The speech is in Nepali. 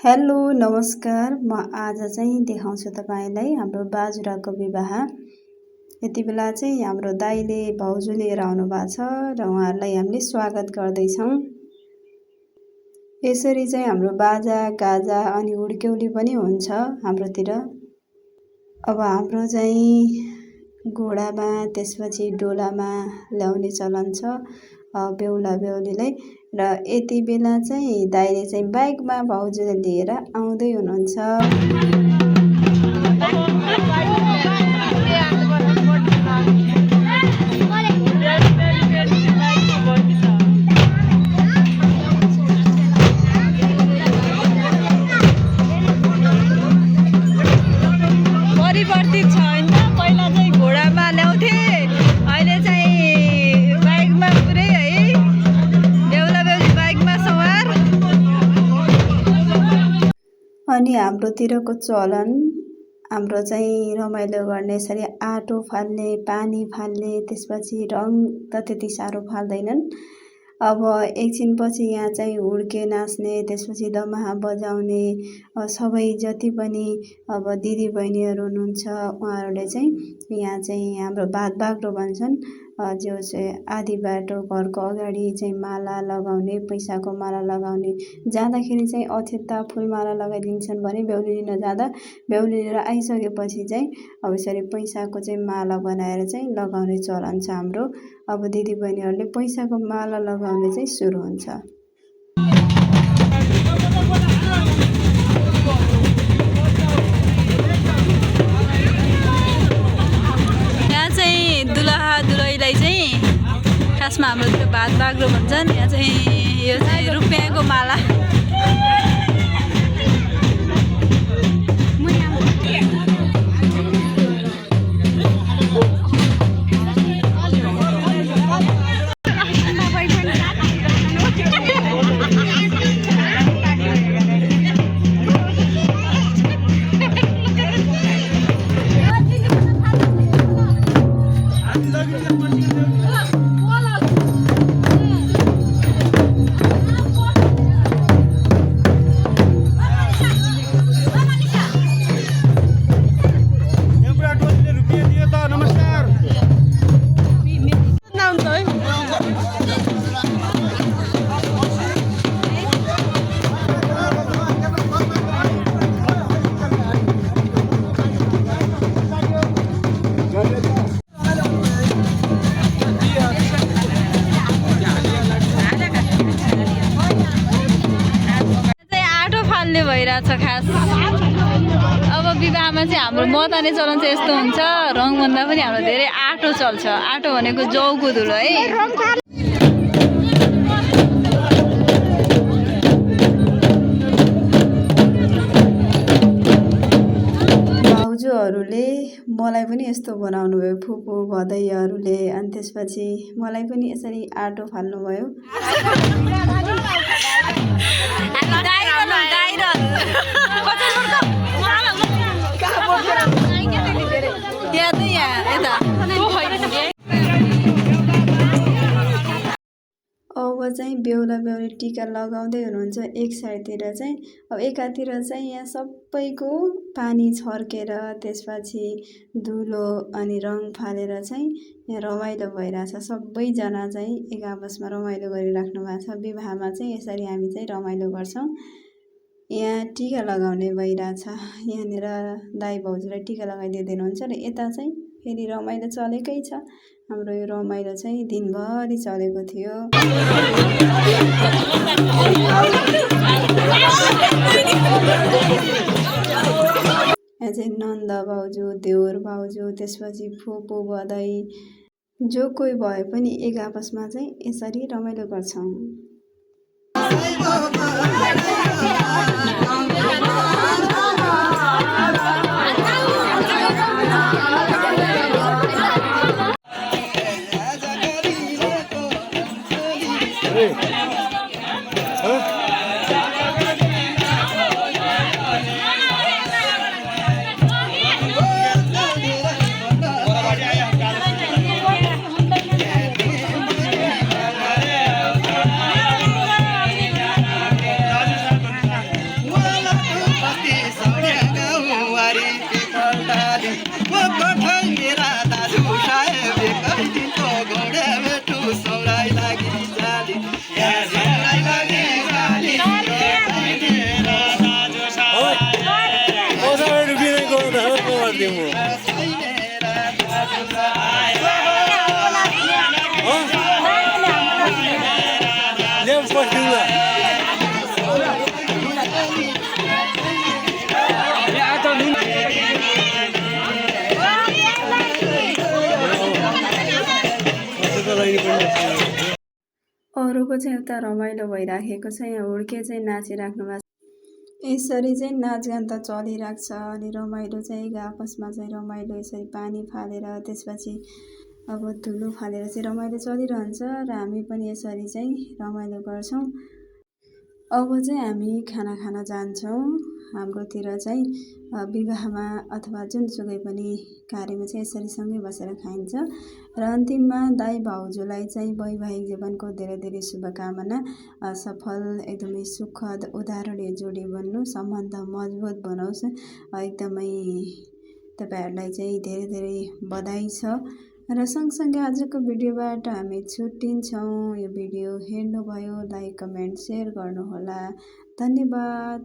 हेलो नमस्कार। म आज चाहिँ देखाउँछु तपाईँलाई हाम्रो बाजुराको विवाह। यति बेला चाहिँ हाम्रो दाइले भाउजू लिएर आउनु भएको छ र उहाँहरूलाई हामीले स्वागत गर्दैछौँ। यसरी चाहिँ हाम्रो बाजा गाजा अनि हुड्क्यौली पनि हुन्छ हाम्रोतिर। अब हाम्रो चाहिँ घोडामा त्यसपछि डोलामा ल्याउने चलन छ बेहुला बेहुलीलाई। र यति बेला चाहिँ दाइले चाहिँ बाइकमा भाउजूले लिएर आउँदै हुनुहुन्छ। परिवर्तित छ हैन, पहिला चाहिँ घोडामा ल्याउँथे, अहिले चाहिँ बाइकमा पुरै है, बेहुला बेहुली बाइकमा सवार। अनि हाम्रोतिरको चलन हाम्रो चाहिँ रमाइलो गर्ने यसरी आटो फाल्ने पानी फाल्ने त्यसपछि रङ त त्यति साह्रो फाल्दैनन्। अब एकछिनपछि यहाँ चाहिँ हुड्के नाच्ने त्यसपछि दमाहा बजाउने सबै जति पनि अब दिदीबहिनीहरू हुनुहुन्छ उहाँहरूले चाहिँ यहाँ चाहिँ हाम्रो भात बाग्रो भन्छन् जो चाहिँ आधी बाटो घरको अगाडि चाहिँ माला लगाउने पैसाको माला लगाउने जाँदाखेरि चाहिँ अक्षता फुलमाला लगाइदिन्छन् भने बेहुली लिन जाँदा बेहुली लिएर आइसकेपछि चाहिँ अब यसरी पैसाको चाहिँ माला बनाएर चाहिँ लगाउने चलन छ हाम्रो। अब दिदीबहिनीहरूले पैसाको माला लगाउने चाहिँ सुरु हुन्छ। यहाँ चाहिँ दुलहा दुलहीलाई चाहिँ खासमा हाम्रो भात बाग्रो भन्छन्। यहाँ चाहिँ यो चाहिँ रुपियाँको माला। भइरहेछ खास। अब विवाहमा चाहिँ हाम्रो मताने चलन चाहिँ यस्तो हुन्छ, रङभन्दा पनि हाम्रो धेरै आटो चल्छ। आटो भनेको जौको धुलो है। भाउजूहरूले मलाई पनि यस्तो बनाउनु भयो, फुपू भदैयाहरूले। अनि त्यसपछि मलाई पनि यसरी आटो फाल्नुभयो। अब चाहिँ बेहुला बेहुली टिका लगाउँदै हुनुहुन्छ। एक साइडतिर चाहिँ अब एकातिर चाहिँ यहाँ सबैको पानी छर्केर त्यसपछि धुलो अनि रङ फालेर चाहिँ यहाँ रमाइलो भइरहेछ। सबैजना चाहिँ एक आपसमा रमाइलो गरिराख्नु भएको छ। विवाहमा चाहिँ यसरी हामी चाहिँ रमाइलो गर्छौँ। यहाँ टिका लगाउने भइरहेछ। यहाँनिर दाइ भाउजूलाई टिका लगाइदिनुहुन्छ र यता चाहिँ फेरि रमाइलो चलेकै छ। हाम्रो यो रमाइलो चाहिँ दिनभरि चलेको थियो। यहाँ चाहिँ नन्द भाउजू देवर भाउजू त्यसपछि फुपू भदै जो कोही भए पनि एक आपसमा चाहिँ यसरी रमाइलो गर्छौँ। अबको चाहिँ उता रमाइलो भइराखेको छ। यहाँ हुड्के चाहिँ नाचिराख्नु भएको छ। यसरी चाहिँ नाचगान त चलिरहेको छ अनि रमाइलो चाहिँ आपसमा चाहिँ रमाइलो यसरी पानी फालेर त्यसपछि अब धुलो फालेर चाहिँ रमाइलो चलिरहन्छ र हामी पनि यसरी चाहिँ रमाइलो गर्छौँ। अब चाहिँ हामी खाना खान जान्छौँ। हाम्रोतिर चाहिँ विवाहमा अथवा जुनसुकै पनि कार्यमा चाहिँ यसरी सँगै बसेर खाइन्छ र अन्तिममा दाइ भाउजूलाई चाहिँ वैवाहिक जीवनको धेरै धेरै शुभकामना। सफल एकदमै सुखद उदाहरणीय जोडी बन्नु, सम्बन्ध मजबुत बनाओस्। एकदमै तपाईँहरूलाई चाहिँ धेरै धेरै बधाई छ र सँगसँगै आजको भिडियोबाट हामी छुट्टिन्छौँ। यो भिडियो हेर्नुभयो, लाइक कमेन्ट सेयर गर्नुहोला। धन्यवाद।